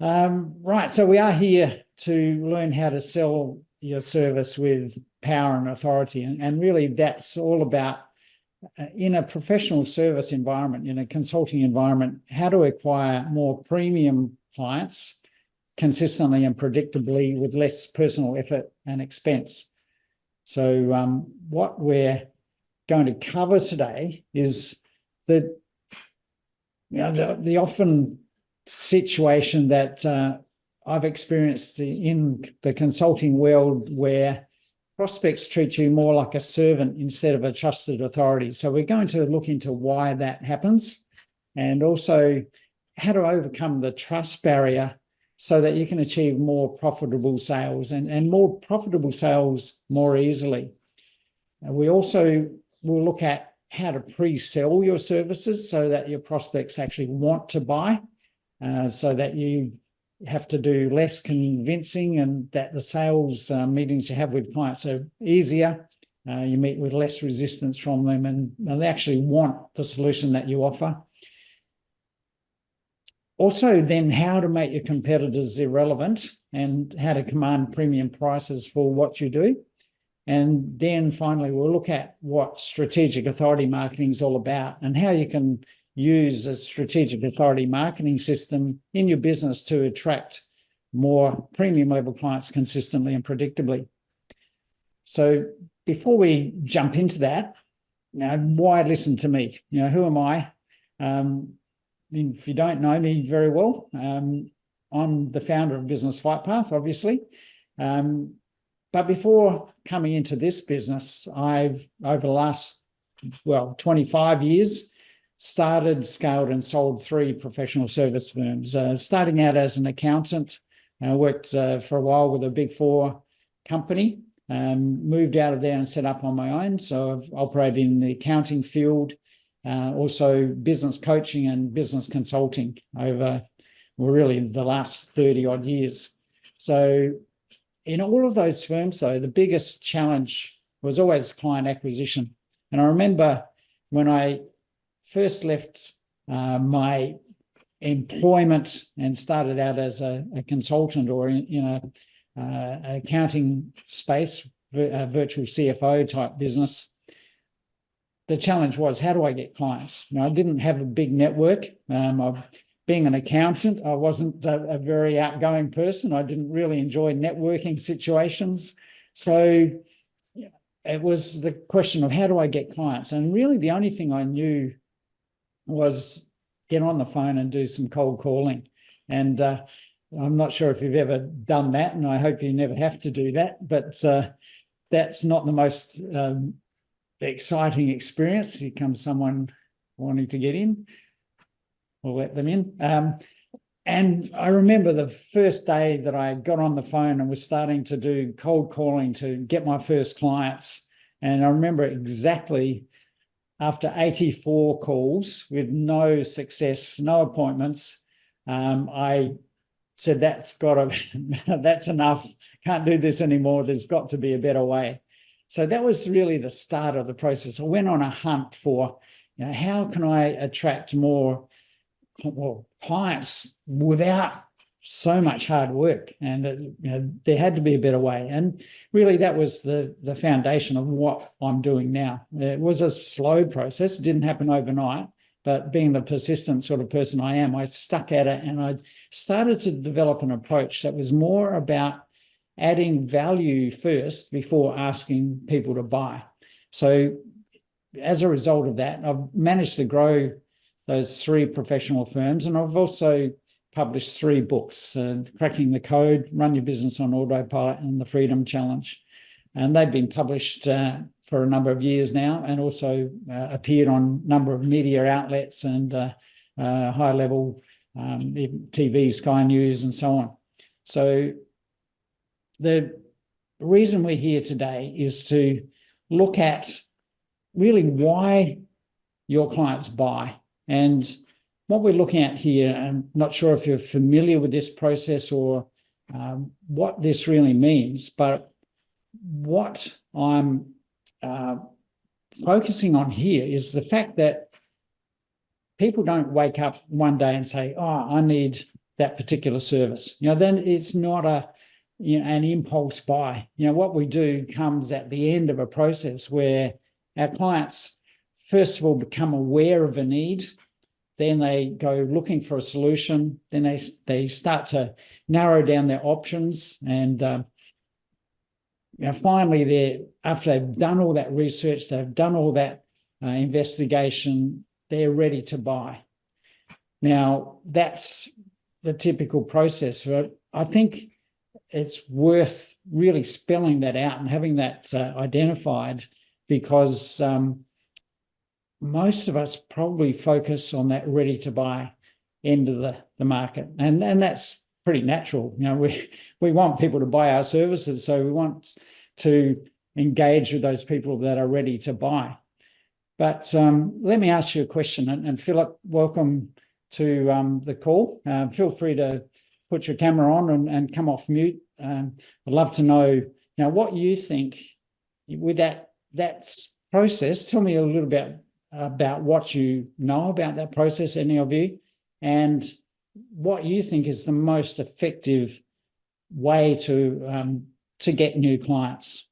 Right, so we are here to learn how to sell your service with power and authority, and really that's all about in a professional service environment, in a consulting environment, how to acquire more premium clients consistently and predictably with less personal effort and expense. So what we're going to cover today is the often situation that I've experienced in the consulting world where prospects treat you more like a servant instead of a trusted authority. So we're going to look into why that happens and also how to overcome the trust barrier so that you can achieve more profitable sales and more profitable sales more easily. And we also will look at how to pre-sell your services so that your prospects actually want to buy, so that you have to do less convincing and that the sales meetings you have with clients are easier. You meet with less resistance from them and they actually want the solution that you offer. Also, then how to make your competitors irrelevant and how to command premium prices for what you do. And then finally, we'll look at what strategic authority marketing is all about and how you can use a strategic authority marketing system in your business to attract more premium level clients consistently and predictably. So before we jump into that, why listen to me? Who am I? If you don't know me very well, I'm the founder of Business Flight Path, obviously. But before coming into this business, I've, over the last, 25 years, started, scaled and sold 3 professional service firms. Starting out as an accountant, I worked for a while with a Big 4 company, moved out of there and set up on my own. So I've operated in the accounting field, also business coaching and business consulting over, really the last 30 odd years. So in all of those firms, though, the biggest challenge was always client acquisition. And I remember when I first left my employment and started out as a consultant or in a accounting space, a virtual CFO type business, the challenge was, how do I get clients? I didn't have a big network. Being an accountant, I wasn't a very outgoing person. I didn't really enjoy networking situations. So it was the question of how do I get clients? And really the only thing I knew was get on the phone and do some cold calling. And I'm not sure if you've ever done that, and I hope you never have to do that, but that's not the most exciting experience. Here comes someone wanting to get in. We'll let them in. And I remember the first day that I got on the phone and was starting to do cold calling to get my first clients. And I remember exactly after 84 calls with no success, no appointments, I said, that's enough. Can't do this anymore. There's got to be a better way. So that was really the start of the process. I went on a hunt for, how can I attract more clients without so much hard work? And there had to be a better way. And really that was the foundation of what I'm doing now. It was a slow process. It didn't happen overnight, but being the persistent sort of person I am, I stuck at it and I started to develop an approach that was more about adding value first before asking people to buy. So as a result of that, I've managed to grow those 3 professional firms, and I've also published 3 books, Cracking the Code, Run Your Business on Autopilot, and The Freedom Challenge. And they've been published for a number of years now and also appeared on a number of media outlets and high-level TV, Sky News, and so on. So the reason we're here today is to look at really why your clients buy. And what we're looking at here, I'm not sure if you're familiar with this process or what this really means, but what I'm focusing on here is the fact that people don't wake up one day and say, I need that particular service. Then it's not an impulse buy. What we do comes at the end of a process where our clients, first of all, become aware of a need. Then they go looking for a solution. Then they start to narrow down their options. And finally, after they've done all that research, they've done all that investigation, they're ready to buy. Now, that's the typical process. But I think it's worth really spelling that out and having that identified, because most of us probably focus on that ready to buy end of the market. And that's pretty natural. We want people to buy our services, so we want to engage with those people that are ready to buy. But let me ask you a question. And Philip, welcome to the call. Feel free to put your camera on and come off mute. I'd love to know what you think with that process. Tell me a little bit about what you know about that process, any of you, and what you think is the most effective way to get new clients.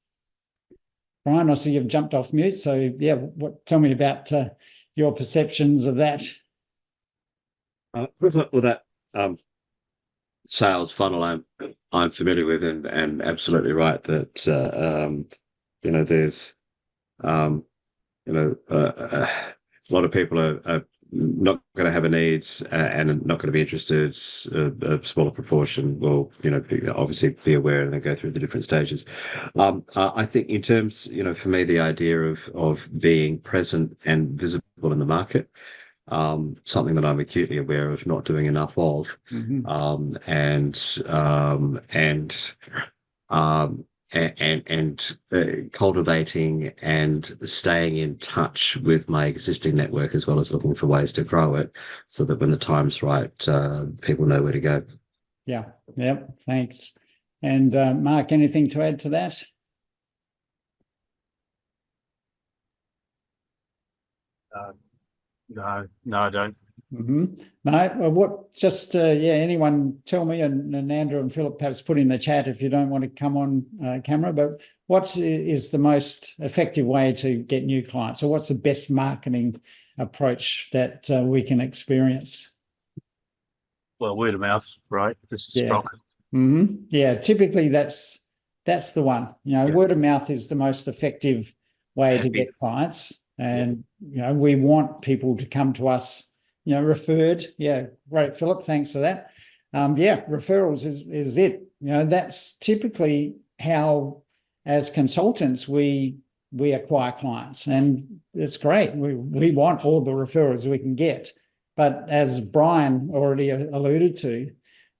Brian, I see you've jumped off mute, so tell me about your perceptions of that. With that sales funnel, I'm familiar with, and absolutely right that there's a lot of people are not going to have a need and not going to be interested. A smaller proportion will, obviously be aware and then go through the different stages. I think in terms, for me, the idea of being present and visible in the market, something that I'm acutely aware of not doing enough of, and cultivating and staying in touch with my existing network, as well as looking for ways to grow it, so that when the time's right, people know where to go. Yeah. Thanks. And Mark, anything to add to that? No, I don't. No, well, anyone tell me, and Andrew and Philip perhaps put in the chat if you don't want to come on camera, but what is the most effective way to get new clients, or what's the best marketing approach that we can experience? Well, word of mouth, right? This is strong. Yeah, typically that's the one. Word of mouth is the most effective way to get clients, and we want people to come to us referred. Yeah, great, Philip, thanks for that. Referrals is it. That's typically how, as consultants, we acquire clients, and it's great. We want all the referrals we can get, but as Brian already alluded to,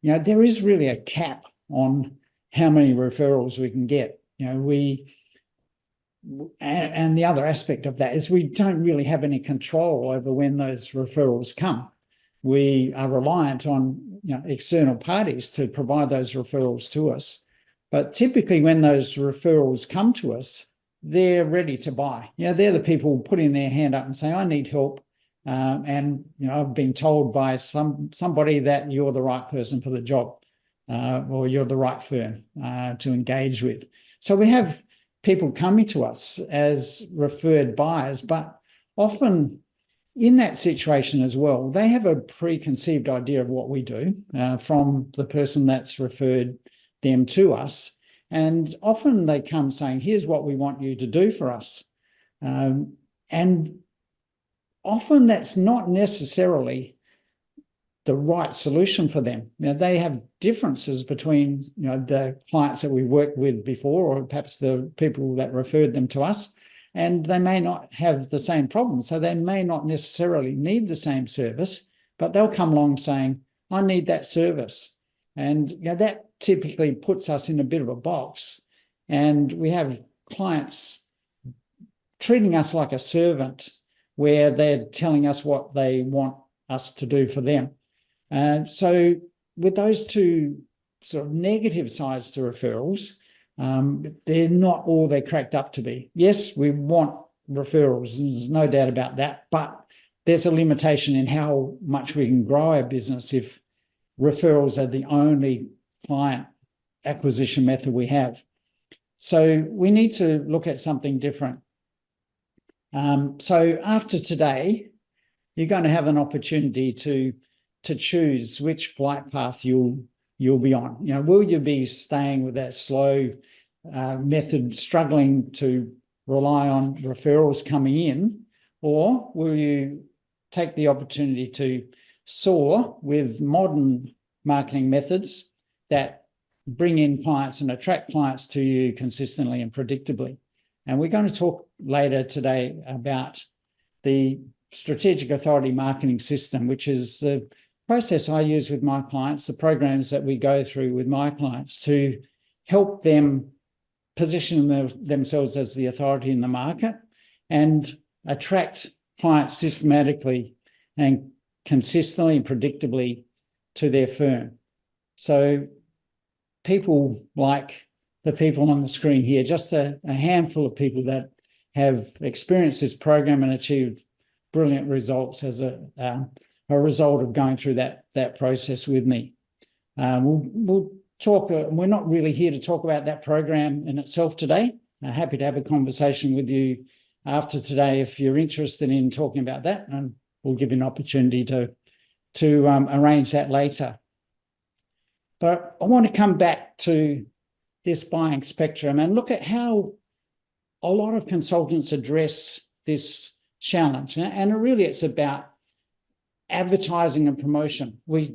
there is really a cap on how many referrals we can get. And the other aspect of that is we don't really have any control over when those referrals come. We are reliant on external parties to provide those referrals to us. But typically when those referrals come to us, they're ready to buy. They're the people putting their hand up and saying, I need help. And I've been told by somebody that you're the right person for the job, or you're the right firm to engage with. So we have people coming to us as referred buyers, but often in that situation as well, they have a preconceived idea of what we do from the person that's referred them to us. And often they come saying, here's what we want you to do for us. And often that's not necessarily the right solution for them. They have differences between the clients that we worked with before, or perhaps the people that referred them to us, and they may not have the same problem. So they may not necessarily need the same service, but they'll come along saying, I need that service. And that typically puts us in a bit of a box. And we have clients treating us like a servant, where they're telling us what they want us to do for them. So with those two sort of negative sides to referrals, they're not all they're cracked up to be. Yes, we want referrals, there's no doubt about that, but there's a limitation in how much we can grow our business if referrals are the only client acquisition method we have. So we need to look at something different. So after today, you're going to have an opportunity to choose which flight path you'll be on. You know, will you be staying with that slow method, struggling to rely on referrals coming in, or will you take the opportunity to soar with modern marketing methods that bring in clients and attract clients to you consistently and predictably? And we're going to talk later today about the strategic authority marketing system, which is the process I use with my clients, the programs that we go through with my clients to help them position themselves as the authority in the market and attract clients systematically and consistently and predictably to their firm. So people like the people on the screen here, just a handful of people that have experienced this program and achieved brilliant results as a result of going through that process with me. We'll talk. We're not really here to talk about that program in itself today. I'm happy to have a conversation with you after today if you're interested in talking about that, and we'll give you an opportunity to arrange that later. But I want to come back to this buying spectrum and look at how a lot of consultants address this challenge. And really it's about advertising and promotion. We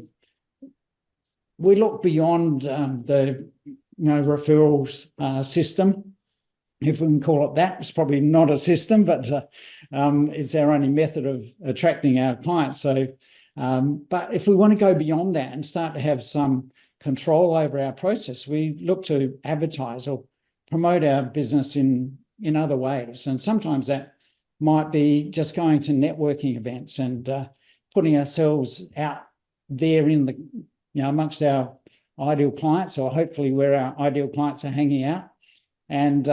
look beyond the referrals system, if we can call it that. It's probably not a system, but it's our only method of attracting our clients. So, but if we want to go beyond that and start to have some control over our process, we look to advertise or promote our business in other ways. And sometimes that might be just going to networking events and putting ourselves out there in the, amongst our ideal clients, or hopefully where our ideal clients are hanging out, and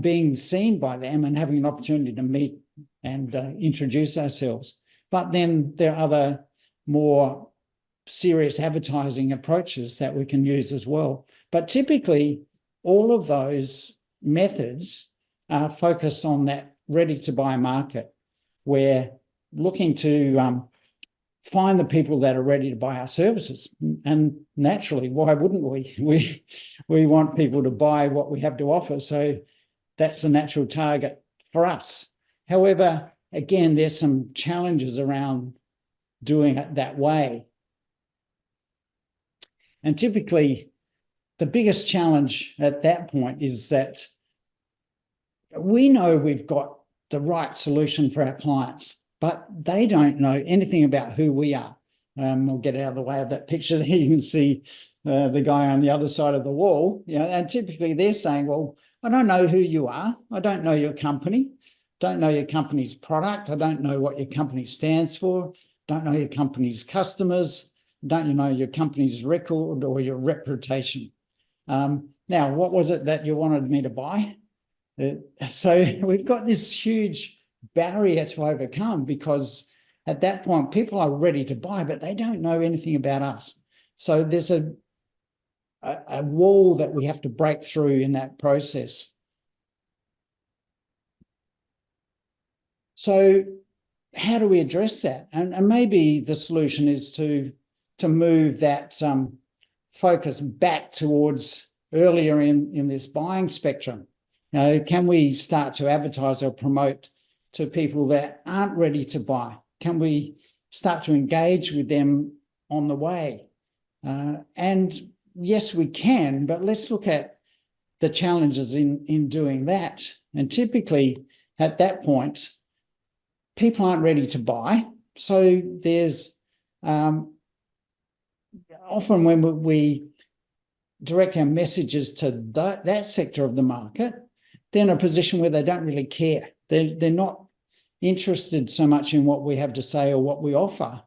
being seen by them and having an opportunity to meet and introduce ourselves. But then there are other more serious advertising approaches that we can use as well. But typically, all of those methods are focused on that ready-to-buy market. We're looking to find the people that are ready to buy our services. And naturally, why wouldn't we? We want people to buy what we have to offer. So that's the natural target for us. However, again, there's some challenges around doing it that way. And typically, the biggest challenge at that point is that we know we've got the right solution for our clients, but they don't know anything about who we are. I'll get out of the way of that picture there. You can see the guy on the other side of the wall. And typically they're saying, well, I don't know who you are. I don't know your company. Don't know your company's product. I don't know what your company stands for. Don't know your company's customers. Don't you know your company's record or your reputation? Now, what was it that you wanted me to buy? So we've got this huge barrier to overcome, because at that point, people are ready to buy, but they don't know anything about us. So there's a wall that we have to break through in that process. So how do we address that? And maybe the solution is to move that focus back towards earlier in this buying spectrum. Can we start to advertise or promote to people that aren't ready to buy? Can we start to engage with them on the way? And yes, we can, but let's look at the challenges in doing that. And typically at that point, people aren't ready to buy. So there's often when we direct our messages to that sector of the market, they're in a position where they don't really care. They're not interested so much in what we have to say or what we offer.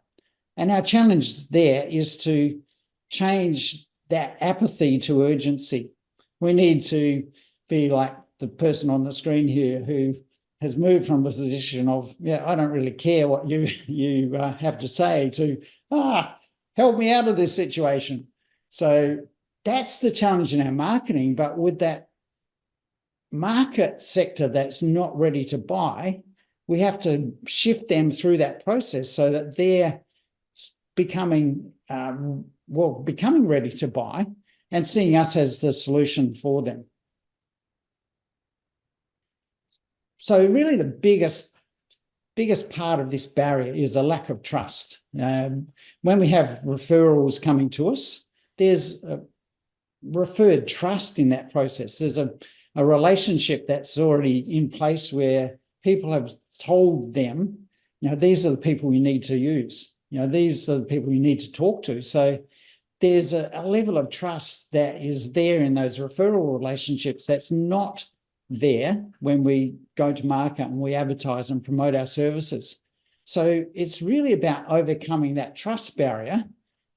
And our challenge there is to change that apathy to urgency. We need to be like the person on the screen here who has moved from a position of, I don't really care what you have to say, to, help me out of this situation. So that's the challenge in our marketing. But with that market sector that's not ready to buy, we have to shift them through that process so that they're becoming ready to buy and seeing us as the solution for them. So really the biggest part of this barrier is a lack of trust. When we have referrals coming to us, there's a referred trust in that process. There's a relationship that's already in place where people have told them, these are the people you need to use. These are the people you need to talk to. So there's a level of trust that is there in those referral relationships that's not there when we go to market and we advertise and promote our services. So it's really about overcoming that trust barrier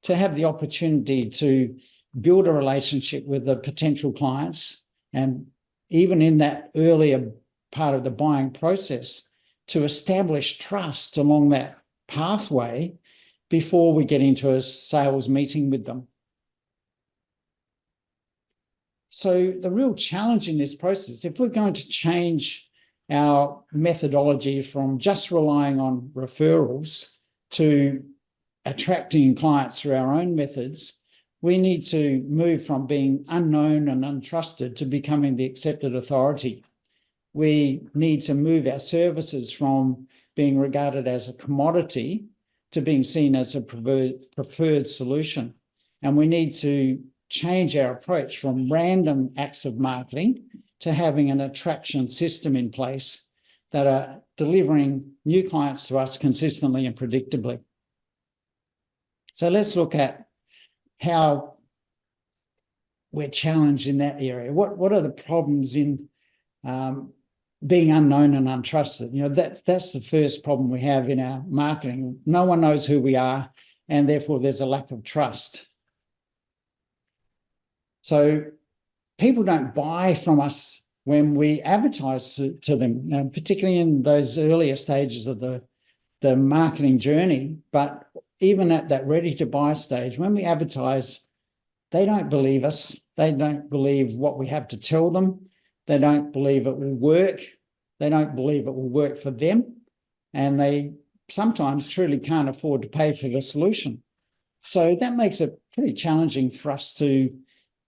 to have the opportunity to build a relationship with the potential clients, and even in that earlier part of the buying process, to establish trust along that pathway before we get into a sales meeting with them. So the real challenge in this process, if we're going to change our methodology from just relying on referrals to attracting clients through our own methods, we need to move from being unknown and untrusted to becoming the accepted authority. We need to move our services from being regarded as a commodity to being seen as a preferred solution. And we need to change our approach from random acts of marketing to having an attraction system in place that are delivering new clients to us consistently and predictably. So let's look at how we're challenged in that area. What are the problems in being unknown and untrusted? That's the first problem we have in our marketing. No one knows who we are, and therefore there's a lack of trust. So people don't buy from us when we advertise to them, particularly in those earlier stages of the marketing journey. But even at that ready-to-buy stage, when we advertise, they don't believe us. They don't believe what we have to tell them. They don't believe it will work. They don't believe it will work for them. And they sometimes truly can't afford to pay for the solution. So that makes it pretty challenging for us to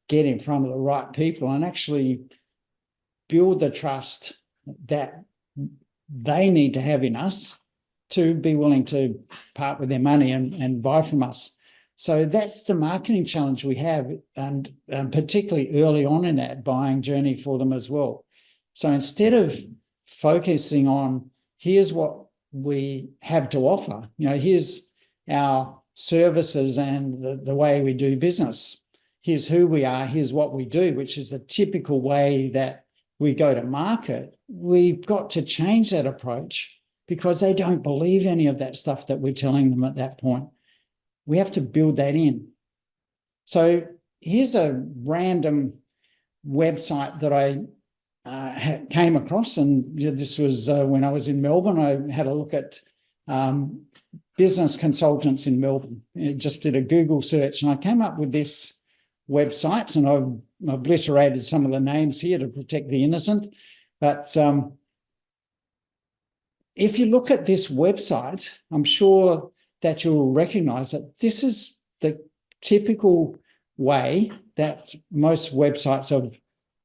get in front of the right people and actually build the trust that they need to have in us to be willing to part with their money and buy from us. So that's the marketing challenge we have, and particularly early on in that buying journey for them as well. So instead of focusing on here's what we have to offer, here's our services and the way we do business, here's who we are, here's what we do, which is the typical way that we go to market, we've got to change that approach because they don't believe any of that stuff that we're telling them at that point. We have to build that in. So here's a random website that I came across, and this was when I was in Melbourne. I had a look at business consultants in Melbourne. I just did a Google search, and I came up with this website, and I've obliterated some of the names here to protect the innocent. But if you look at this website, I'm sure that you'll recognise that this is the typical way that most websites of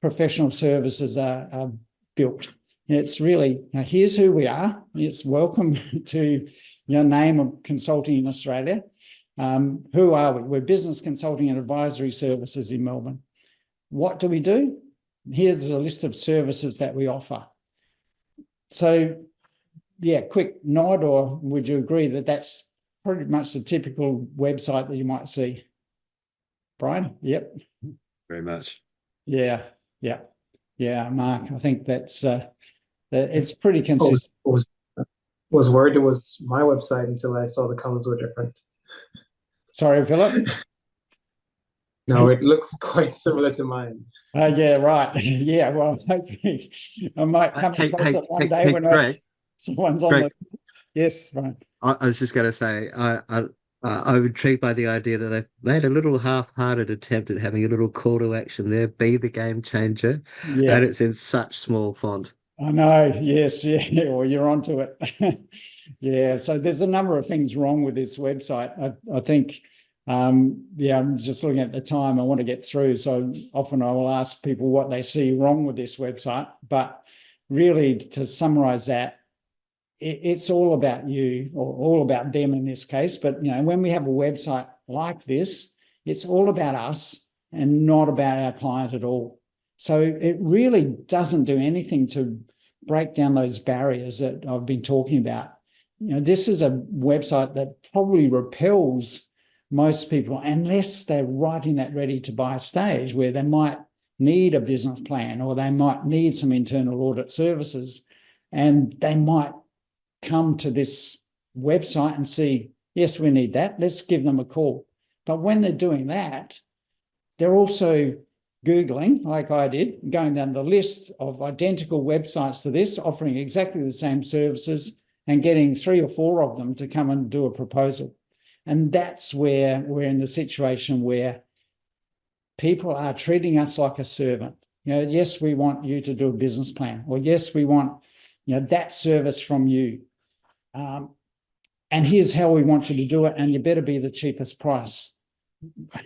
professional services are built. It's really, here's who we are. It's welcome to your name of consulting in Australia. Who are we? We're business consulting and advisory services in Melbourne. What do we do? Here's a list of services that we offer. So, yeah, quick nod, or would you agree that that's pretty much the typical website that you might see? Brian? Yep. Very much. Yeah, Mark, I think that's it's pretty consistent. Was worried it was my website until I saw the colors were different. Sorry, Philip. No, it looks quite similar to mine. Yeah, right. Yeah, well, hopefully I might come across it one day when Greg, someone's on Greg, the... Yes, right. I was just going to say, I'm intrigued by the idea that they've made a little half-hearted attempt at having a little call to action there, be the game changer, Yeah, and it's in such small font. I know. Yes, yeah. Well, you're onto it. Yeah. So there's a number of things wrong with this website. I think, yeah, I'm just looking at the time I want to get through. So often I will ask people what they see wrong with this website. But really, to summarize that, it's all about you, or all about them in this case. But, you know, when we have a website like this, it's all about us and not about our client at all. So it really doesn't do anything to break down those barriers that I've been talking about. You know, this is a website that probably repels most people unless they're right in that ready to buy stage where they might need a business plan, or they might need some internal audit services, and they might come to this website and see, yes, we need that. Let's give them a call. But when they're doing that, they're also Googling, like I did, going down the list of identical websites to this, offering exactly the same services, and getting 3 or 4 of them to come and do a proposal. And that's where we're in the situation where people are treating us like a servant. You know, yes, we want you to do a business plan, or yes, we want, you know, that service from you. And here's how we want you to do it, and you better be the cheapest price.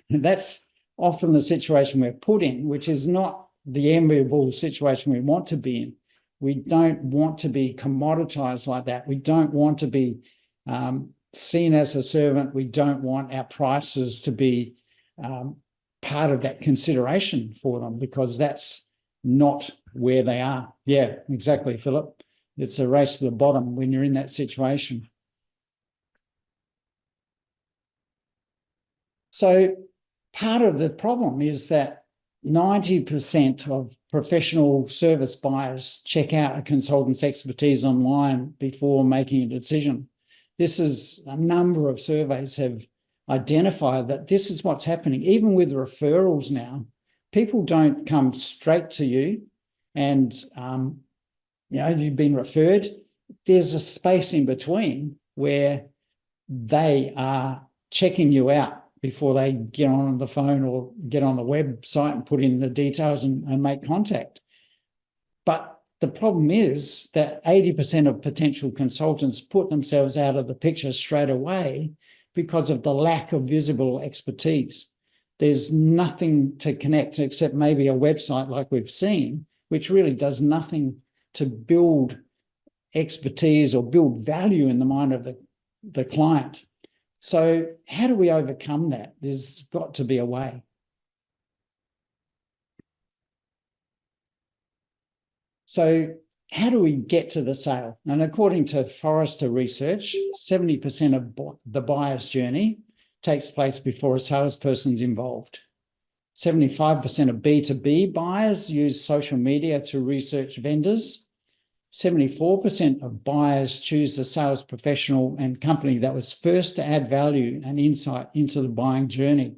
That's often the situation we're put in, which is not the enviable situation we want to be in. We don't want to be commoditized like that. We don't want to be seen as a servant. We don't want our prices to be part of that consideration for them, because that's not where they are. Yeah, exactly, Philip. It's a race to the bottom when you're in that situation. So part of the problem is that 90% of professional service buyers check out a consultant's expertise online before making a decision. This is, a number of surveys have identified that this is what's happening. Even with referrals now, people don't come straight to you and, you know, you've been referred. There's a space in between where they are checking you out before they get on the phone or get on the website and put in the details and make contact. But the problem is that 80% of potential consultants put themselves out of the picture straight away because of the lack of visible expertise. There's nothing to connect except maybe a website like we've seen, which really does nothing to build expertise or build value in the mind of the client. So how do we overcome that? There's got to be a way. So how do we get to the sale? And according to Forrester research, 70% of the buyer's journey takes place before a salesperson's involved. 75% of B2B buyers use social media to research vendors. 74% of buyers choose the sales professional and company that was first to add value and insight into the buying journey.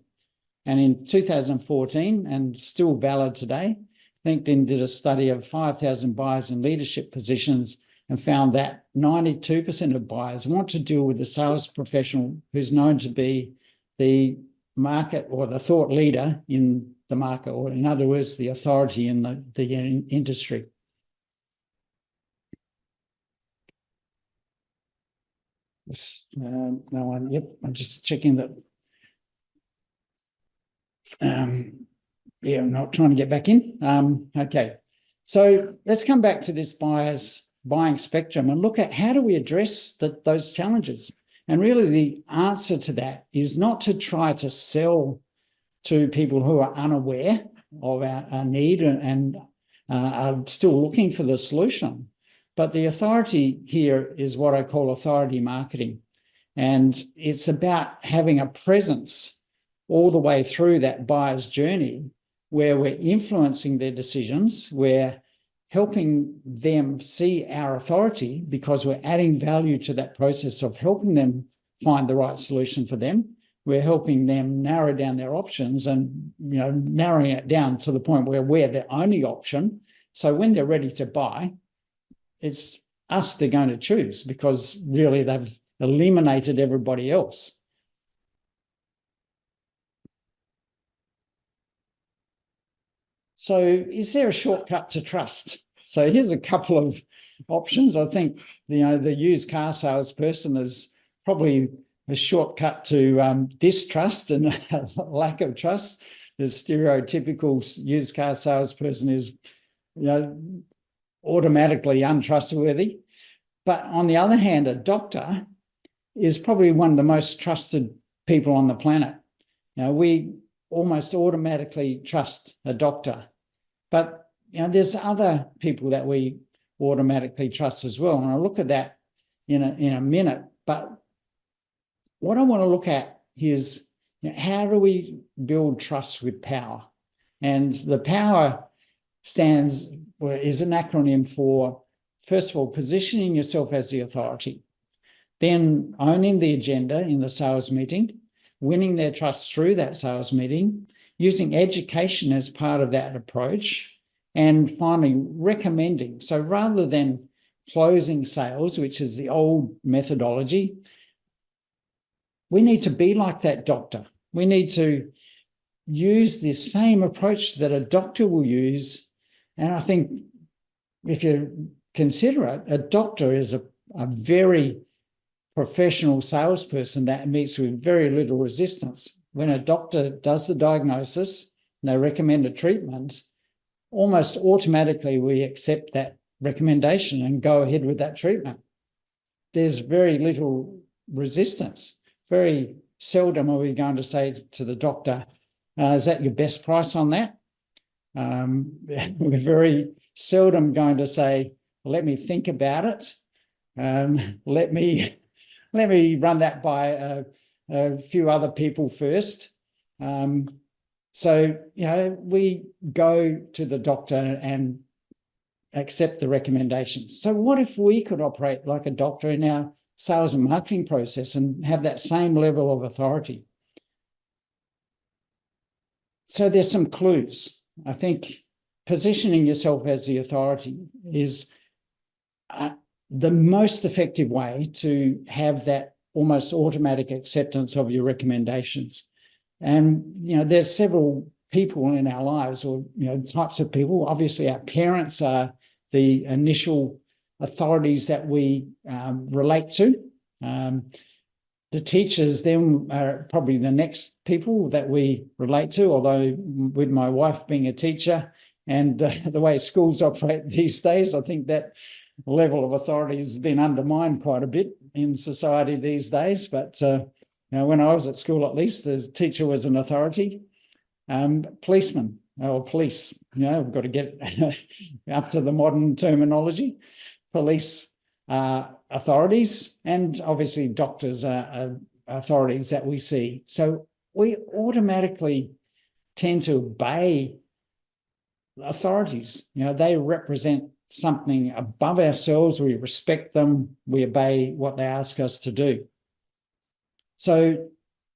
And in 2014, and still valid today, LinkedIn did a study of 5,000 buyers in leadership positions and found that 92% of buyers want to deal with the sales professional who's known to be the market or the thought leader in the market, or in other words, the authority in the industry. No one. Yep, I'm just checking that. Yeah, I'm not trying to get back in. Okay, so let's come back to this buyer's buying spectrum and look at how do we address those challenges. And really the answer to that is not to try to sell to people who are unaware of our need and are still looking for the solution. But the authority here is what I call authority marketing. And it's about having a presence all the way through that buyer's journey where we're influencing their decisions, we're helping them see our authority because we're adding value to that process of helping them find the right solution for them. We're helping them narrow down their options and, you know, narrowing it down to the point where we're their only option. So when they're ready to buy, it's us they're going to choose because really they've eliminated everybody else. So is there a shortcut to trust? So here's a couple of options. I think, the used car salesperson is probably a shortcut to distrust and lack of trust. The stereotypical used car salesperson is, automatically untrustworthy. But on the other hand, a doctor is probably one of the most trusted people on the planet. We almost automatically trust a doctor. But there's other people that we automatically trust as well. And I'll look at that in a minute. But what I want to look at is, how do we build trust with power? And the power is an acronym for, first of all, positioning yourself as the authority, then owning the agenda in the sales meeting, winning their trust through that sales meeting, using education as part of that approach, and finally recommending. So rather than closing sales, which is the old methodology, we need to be like that doctor. We need to use this same approach that a doctor will use. And I think if you consider it, a doctor is a very professional salesperson that meets with very little resistance. When a doctor does the diagnosis and they recommend a treatment, almost automatically we accept that recommendation and go ahead with that treatment. There's very little resistance. Very seldom are we going to say to the doctor, is that your best price on that? We're very seldom going to say, let me think about it. Let me run that by a few other people first. So, we go to the doctor and accept the recommendations. So what if we could operate like a doctor in our sales and marketing process and have that same level of authority? So there's some clues. I think positioning yourself as the authority is the most effective way to have that almost automatic acceptance of your recommendations. And, there's several people in our lives, or, types of people. Obviously, our parents are the initial authorities that we relate to. The teachers then are probably the next people that we relate to, although with my wife being a teacher and the way schools operate these days, I think that level of authority has been undermined quite a bit in society these days. But when I was at school, at least, the teacher was an authority. Policemen or police, we've got to get up to the modern terminology. Police authorities, and obviously doctors are authorities that we see. So we automatically tend to obey authorities. They represent something above ourselves. We respect them. We obey what they ask us to do. So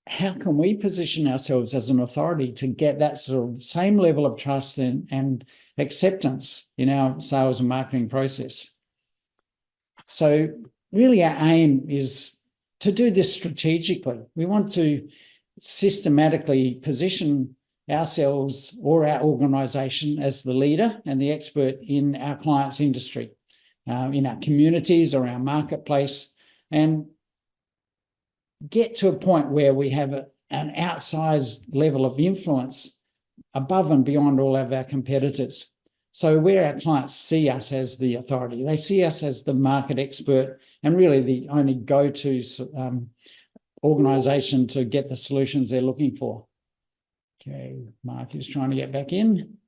how can we position ourselves as an authority to get that sort of same level of trust and acceptance in our sales and marketing process? So really our aim is to do this strategically. We want to systematically position ourselves or our organisation as the leader and the expert in our client's industry, in our communities or our marketplace, and get to a point where we have an outsized level of influence above and beyond all of our competitors. So where our clients see us as the authority, they see us as the market expert and really the only go-to organisation to get the solutions they're looking for. Okay, Mark is trying to get back in.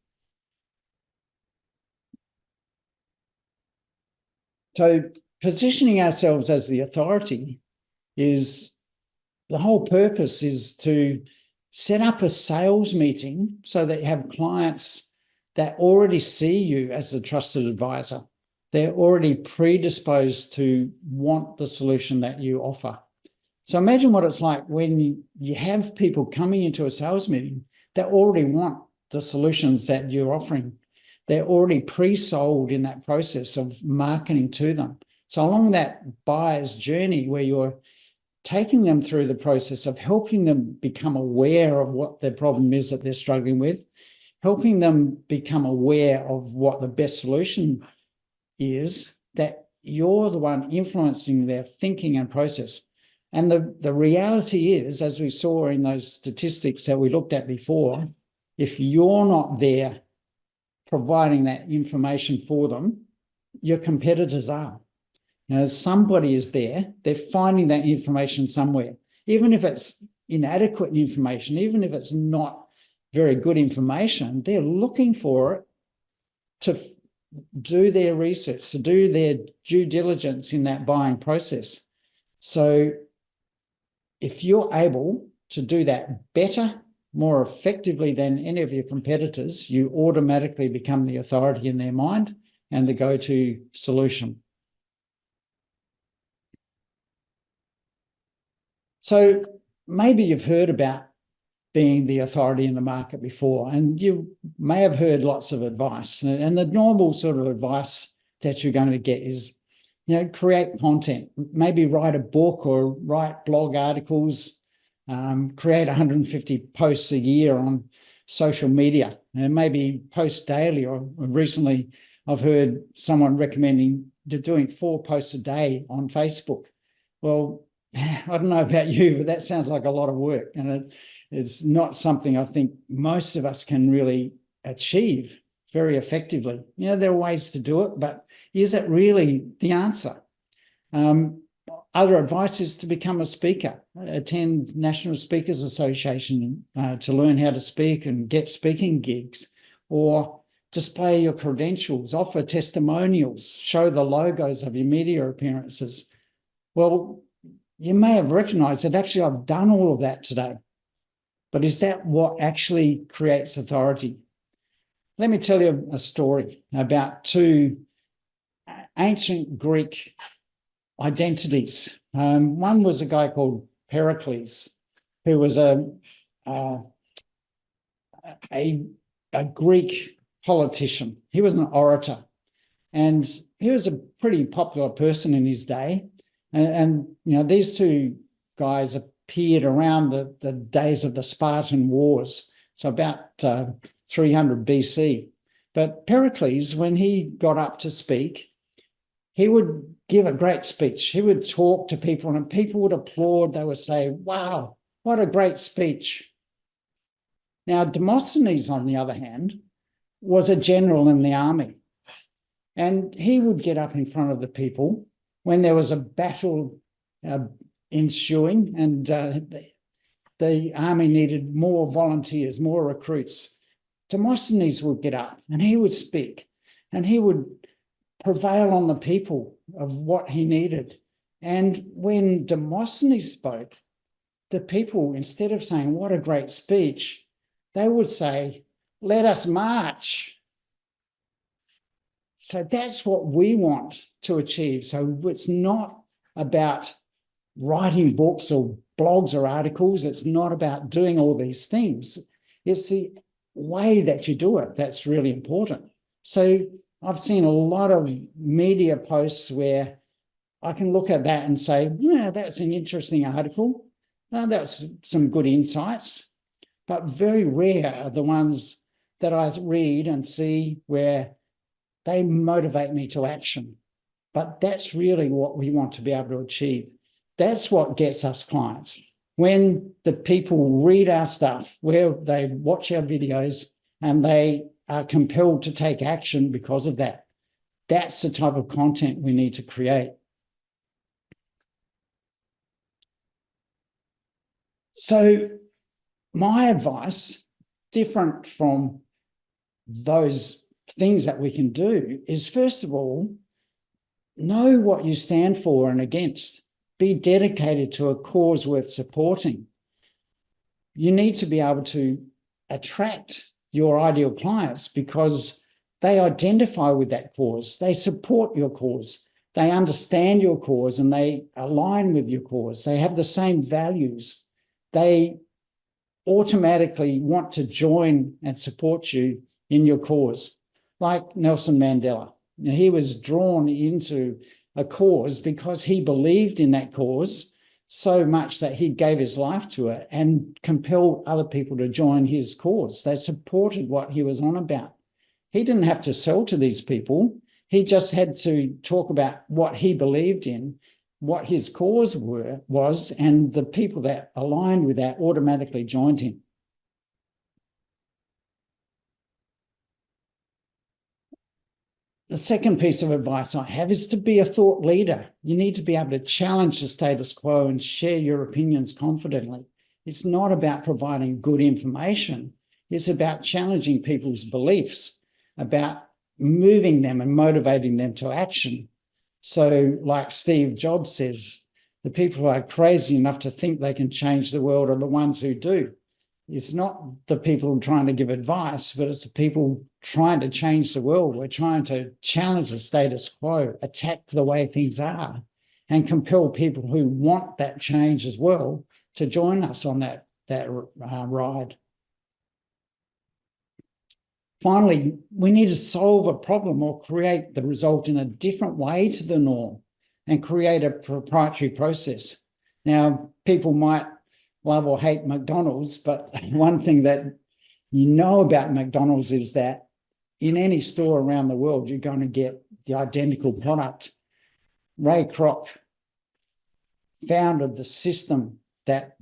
So positioning ourselves as the authority is, the whole purpose is to set up a sales meeting so that you have clients that already see you as a trusted advisor. They're already predisposed to want the solution that you offer. So imagine what it's like when you have people coming into a sales meeting that already want the solutions that you're offering. They're already pre-sold in that process of marketing to them. So along that buyer's journey where you're taking them through the process of helping them become aware of what their problem is that they're struggling with, helping them become aware of what the best solution is, that you're the one influencing their thinking and process. And the reality is, as we saw in those statistics that we looked at before, if you're not there providing that information for them, your competitors are. Somebody is there, they're finding that information somewhere, even if it's inadequate information, even if it's not very good information, they're looking for it to do their research, to do their due diligence in that buying process. So if you're able to do that better, more effectively than any of your competitors, you automatically become the authority in their mind and the go-to solution. So maybe you've heard about being the authority in the market before, and you may have heard lots of advice. And the normal sort of advice that you're going to get is, create content, maybe write a book or write blog articles, create 150 posts a year on social media, and maybe post daily. Or recently I've heard someone recommending doing 4 posts a day on Facebook. Well, I don't know about you, but that sounds like a lot of work, and it's not something I think most of us can really achieve very effectively. There are ways to do it, but is it really the answer? Other advice is to become a speaker, attend National Speakers Association to learn how to speak and get speaking gigs, or display your credentials, offer testimonials, show the logos of your media appearances. Well, you may have recognized that actually I've done all of that today, but is that what actually creates authority? Let me tell you a story about 2 ancient Greek identities. One was a guy called Pericles, who was a Greek politician. He was an orator, and he was a pretty popular person in his day. And these 2 guys appeared around the days of the Spartan Wars, so about 300 BC. But Pericles, when he got up to speak, he would give a great speech. He would talk to people, and people would applaud. They would say, "Wow, what a great speech." Now, Demosthenes, on the other hand, was a general in the army, and he would get up in front of the people when there was a battle ensuing, and the army needed more volunteers, more recruits. Demosthenes would get up and he would speak, and he would prevail on the people of what he needed. And when Demosthenes spoke, the people, instead of saying, "What a great speech," they would say, "Let us march." So that's what we want to achieve. So it's not about writing books or blogs or articles. It's not about doing all these things. It's the way that you do it that's really important. So I've seen a lot of media posts where I can look at that and say, "Yeah, that's an interesting article. That's some good insights." But very rare are the ones that I read and see where they motivate me to action. But that's really what we want to be able to achieve. That's what gets us clients. When the people read our stuff, where they watch our videos and they are compelled to take action because of that, that's the type of content we need to create. So my advice, different from those things that we can do, is first of all, know what you stand for and against. Be dedicated to a cause worth supporting. You need to be able to attract your ideal clients because they identify with that cause. They support your cause. They understand your cause and they align with your cause. They have the same values. They automatically want to join and support you in your cause. Like Nelson Mandela. He was drawn into a cause because he believed in that cause. so much that he gave his life to it and compelled other people to join his cause. They supported what he was on about. He didn't have to sell to these people. He just had to talk about what he believed in, what his cause was, and the people that aligned with that automatically joined him. The second piece of advice I have is to be a thought leader. You need to be able to challenge the status quo and share your opinions confidently. It's not about providing good information. It's about challenging people's beliefs, about moving them and motivating them to action. So, like Steve Jobs says, the people who are crazy enough to think they can change the world are the ones who do. It's not the people trying to give advice, but it's the people trying to change the world. We're trying to challenge the status quo, attack the way things are, and compel people who want that change as well to join us on that ride. Finally, we need to solve a problem or create the result in a different way to the norm and create a proprietary process. Now, people might love or hate McDonald's, but one thing that you know about McDonald's is that in any store around the world, you're going to get the identical product. Ray Kroc founded the system that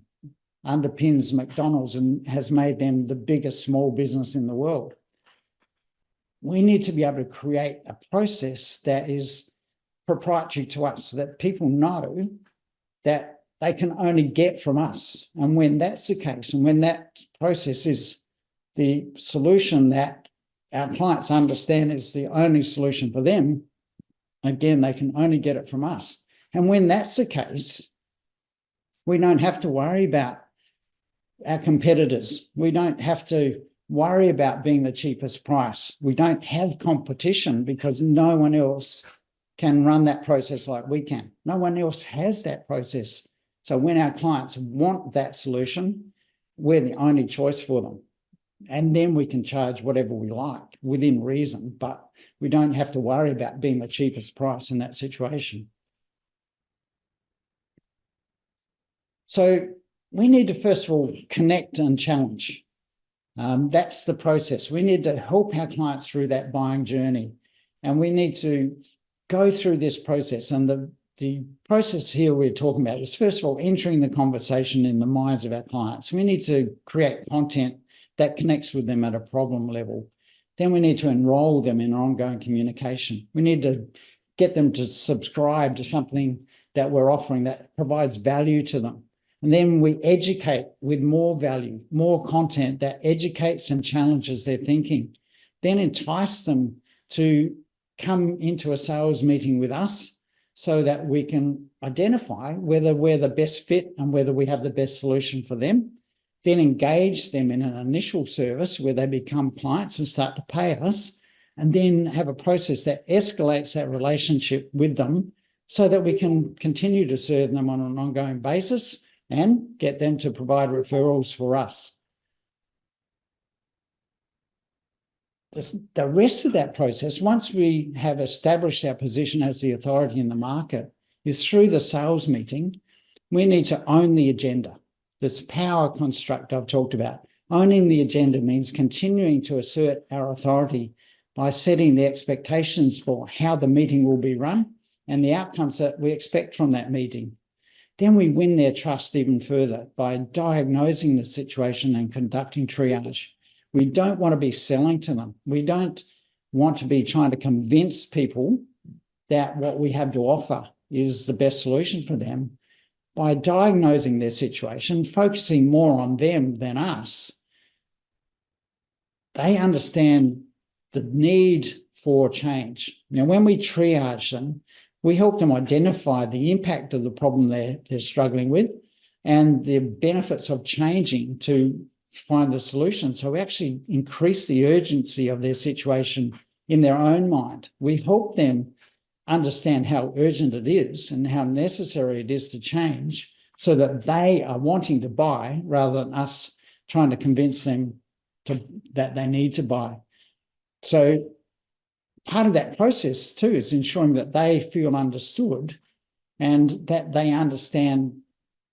underpins McDonald's and has made them the biggest small business in the world. We need to be able to create a process that is proprietary to us so that people know that they can only get from us. And when that's the case, and when that process is the solution that our clients understand is the only solution for them, again, they can only get it from us. And when that's the case, we don't have to worry about our competitors. We don't have to worry about being the cheapest price. We don't have competition because no one else can run that process like we can. No one else has that process. So when our clients want that solution, we're the only choice for them. And then we can charge whatever we like within reason, but we don't have to worry about being the cheapest price in that situation. So we need to, first of all, connect and challenge. That's the process. We need to help our clients through that buying journey. And we need to go through this process. And the process here we're talking about is, first of all, entering the conversation in the minds of our clients. We need to create content that connects with them at a problem level. Then we need to enroll them in ongoing communication. We need to get them to subscribe to something that we're offering that provides value to them. And then we educate with more value, more content that educates and challenges their thinking. Then entice them to come into a sales meeting with us so that we can identify whether we're the best fit and whether we have the best solution for them. Then engage them in an initial service where they become clients and start to pay us, and then have a process that escalates that relationship with them so that we can continue to serve them on an ongoing basis and get them to provide referrals for us. The rest of that process, once we have established our position as the authority in the market, is through the sales meeting. We need to own the agenda. This power construct I've talked about. Owning the agenda means continuing to assert our authority by setting the expectations for how the meeting will be run and the outcomes that we expect from that meeting. Then we win their trust even further by diagnosing the situation and conducting triage. We don't want to be selling to them. We don't want to be trying to convince people that what we have to offer is the best solution for them. By diagnosing their situation, focusing more on them than us, they understand the need for change. Now, when we triage them, we help them identify the impact of the problem they're struggling with and the benefits of changing to find a solution. So we actually increase the urgency of their situation in their own mind. We help them understand how urgent it is and how necessary it is to change so that they are wanting to buy rather than us trying to convince them that they need to buy. So part of that process too is ensuring that they feel understood and that they understand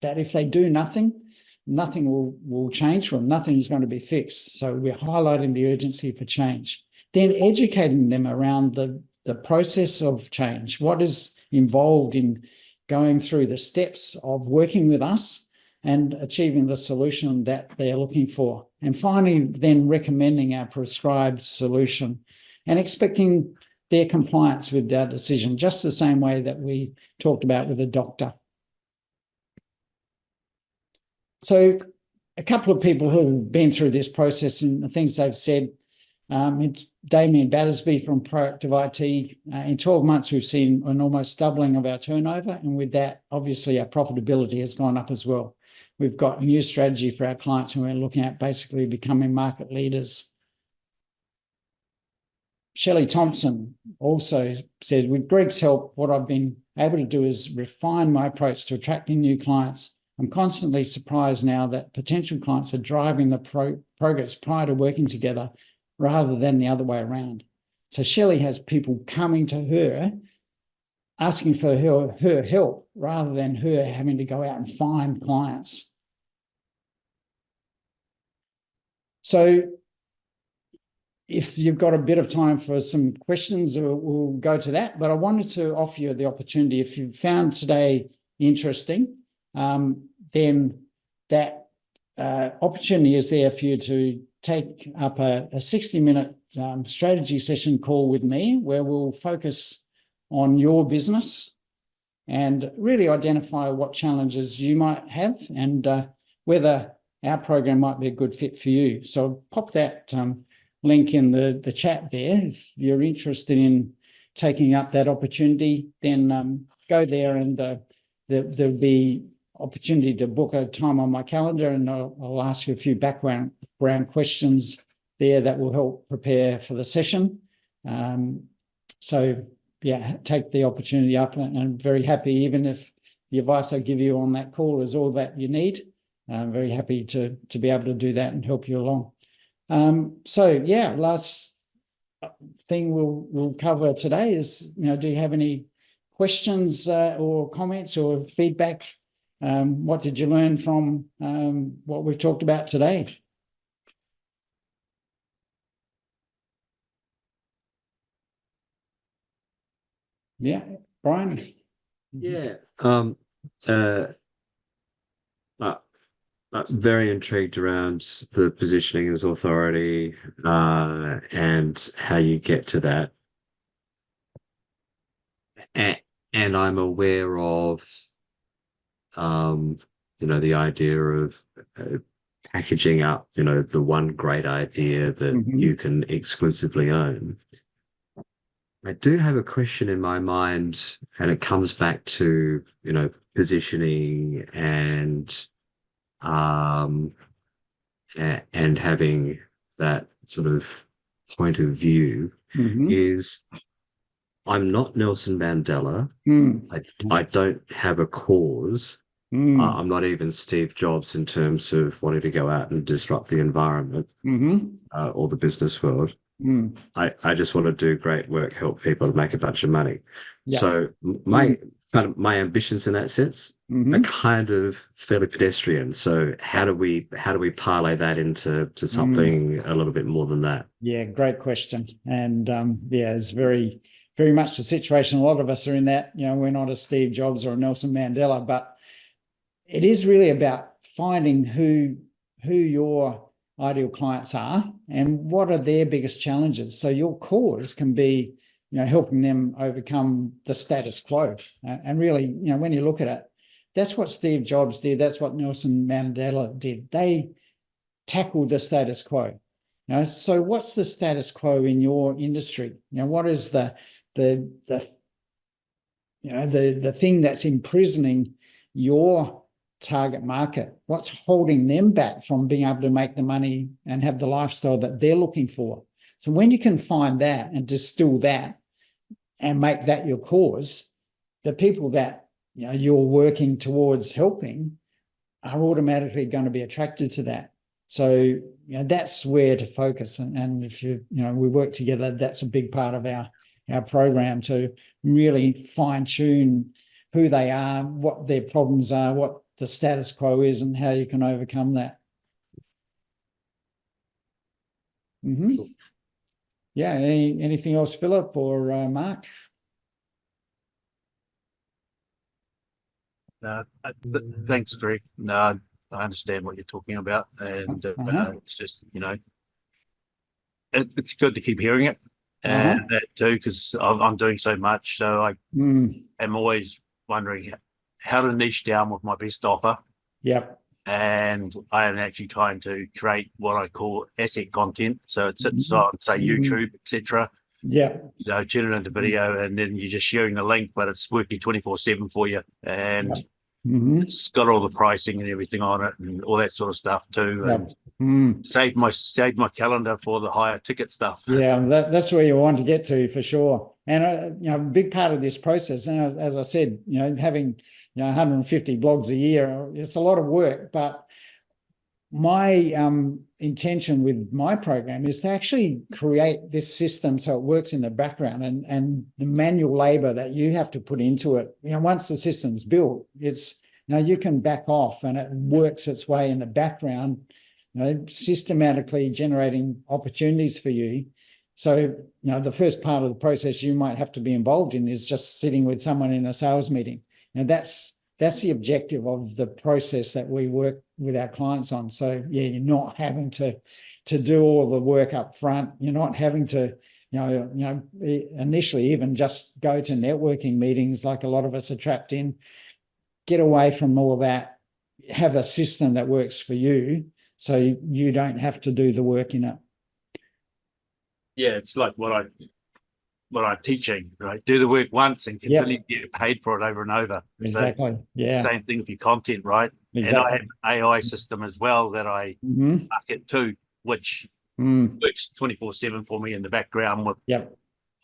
that if they do nothing, nothing will change for them. Nothing is going to be fixed. So we're highlighting the urgency for change. Then educating them around the process of change, what is involved in going through the steps of working with us and achieving the solution that they're looking for. And finally, then recommending our prescribed solution and expecting their compliance with our decision, just the same way that we talked about with a doctor. So a couple of people who have been through this process and the things they've said, it's Damien Battersby from Proactive IT. In 12 months, we've seen an almost doubling of our turnover. And with that, obviously, our profitability has gone up as well. We've got a new strategy for our clients and we're looking at basically becoming market leaders. Shelley Thompson also says, with Greg's help, what I've been able to do is refine my approach to attracting new clients. I'm constantly surprised now that potential clients are driving the progress prior to working together rather than the other way around. So Shelley has people coming to her, asking for her help rather than her having to go out and find clients. So if you've got a bit of time for some questions, we'll go to that. But I wanted to offer you the opportunity, if you found today interesting, then that opportunity is there for you to take up a 60-minute strategy session call with me, where we'll focus on your business and really identify what challenges you might have and whether our program might be a good fit for you. So I'll pop that link in the chat there. If you're interested in taking up that opportunity, then go there and there'll be opportunity to book a time on my calendar, and I'll ask you a few background questions there that will help prepare for the session. So yeah, take the opportunity up, and I'm very happy, even if the advice I give you on that call is all that you need. I'm very happy to be able to do that and help you along. So yeah, last thing we'll cover today is, do you have any questions or comments or feedback? What did you learn from what we've talked about today? Yeah, Brian? Yeah. Very intrigued around the positioning as authority and how you get to that. And I'm aware of, the idea of packaging up, the one great idea that you can exclusively own. I do have a question in my mind, and it comes back to, positioning and having that sort of point of view. Is I'm not Nelson Mandela. I don't have a cause. I'm not even Steve Jobs in terms of wanting to go out and disrupt the environment or the business world. I just want to do great work, help people make a bunch of money. Yeah. So my ambitions in that sense are kind of fairly pedestrian. So how do we parlay that into something a little bit more than that? Yeah, great question. And it's very, very much the situation. A lot of us are in that. We're not a Steve Jobs or a Nelson Mandela, but it is really about finding who your ideal clients are and what are their biggest challenges. So your cause can be, helping them overcome the status quo. And really, when you look at it, that's what Steve Jobs did. That's what Nelson Mandela did. They tackled the status quo. So what's the status quo in your industry? What is the thing that's imprisoning your target market? What's holding them back from being able to make the money and have the lifestyle that they're looking for? So when you can find that and distill that and make that your cause, the people that you're working towards helping are automatically going to be attracted to that. So that's where to focus. And if we work together, that's a big part of our program, to really fine tune who they are, what their problems are, what the status quo is and how you can overcome that. Yeah, anything else, Philip or Mark? Thanks, Greg. No, I understand what you're talking about, and it's just, you know, it's good to keep hearing it, and that too, because I'm doing so much. So I am always wondering how to niche down with my best offer. Yep. And I am actually trying to create what I call asset content. So it sits on, say, YouTube, etc. Yeah. You know, turn it into video, and then you're just sharing the link, but it's working 24/7 for you, and it's got all the pricing and everything on it, and all that sort of stuff too. And save my calendar for the higher ticket stuff. Yeah, that's where you want to get to for sure. And you know, a big part of this process, and as I said, you know, having 150 blogs a year, it's a lot of work. But my intention with my program is to actually create this system so it works in the background, and the manual labor that you have to put into it. You know, once the system's built, it's you can back off, and it works its way in the background, systematically generating opportunities for you. So, the first part of the process you might have to be involved in is just sitting with someone in a sales meeting. And that's the objective of the process that we work with our clients on. So, yeah, you're not having to do all the work up front. You're not having to, initially even just go to networking meetings like a lot of us are trapped in. Get away from all that. Have a system that works for you, so you don't have to do the work in it. Yeah, it's like what I'm teaching, right? Do the work once and continue to get paid for it over and over. Exactly. So, yeah. Same thing with your content, right? Exactly. And I have an AI system as well that I market to, which works 24/7 for me in the background with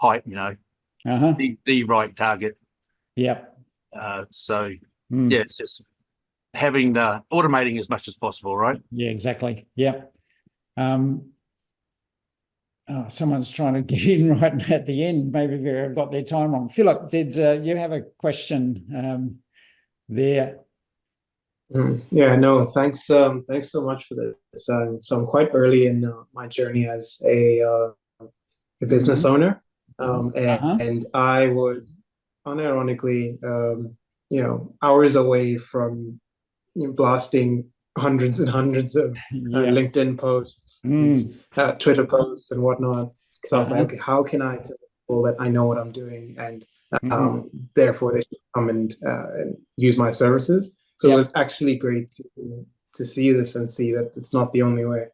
hype, the right target. Yep. So yeah, it's just having the automating as much as possible, right? Yeah, exactly. Yep. Someone's trying to get in right at the end. Maybe they've got their time wrong. Philip, did you have a question there? Yeah, no, thanks so much for this. So I'm quite early in my journey as a business owner, and I was unironically, hours away from blasting hundreds and hundreds of LinkedIn posts, Twitter posts, and whatnot. Because I was like, okay, how can I tell people that I know what I'm doing, and therefore they should come and use my services? So it was actually great to see this and see that it's not the only way.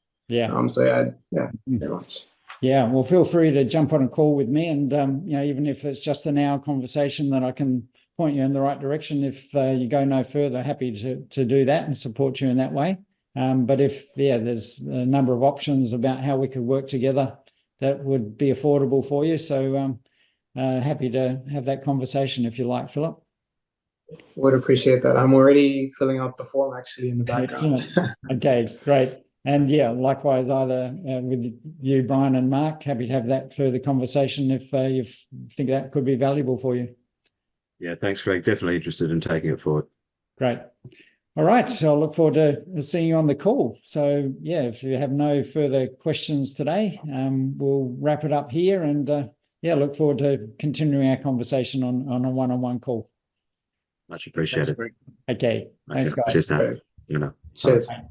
So very much. Yeah, well, feel free to jump on a call with me, and even if it's just an hour conversation, that I can point you in the right direction. If you go no further, happy to do that and support you in that way. But if there's a number of options about how we could work together that would be affordable for you. So happy to have that conversation if you like, Philip. Would appreciate that. I'm already filling out the form actually in the background. Okay, great. And likewise, either with you, Brian and Mark, happy to have that further conversation if you think that could be valuable for you. Yeah, thanks, Greg. Definitely interested in taking it forward. Great. All right. So I look forward to seeing you on the call. So if you have no further questions today, we'll wrap it up here, and look forward to continuing our conversation on a one-on-one call. Much appreciated. Okay. Thanks, guys. Cheers. Cheers. Bye.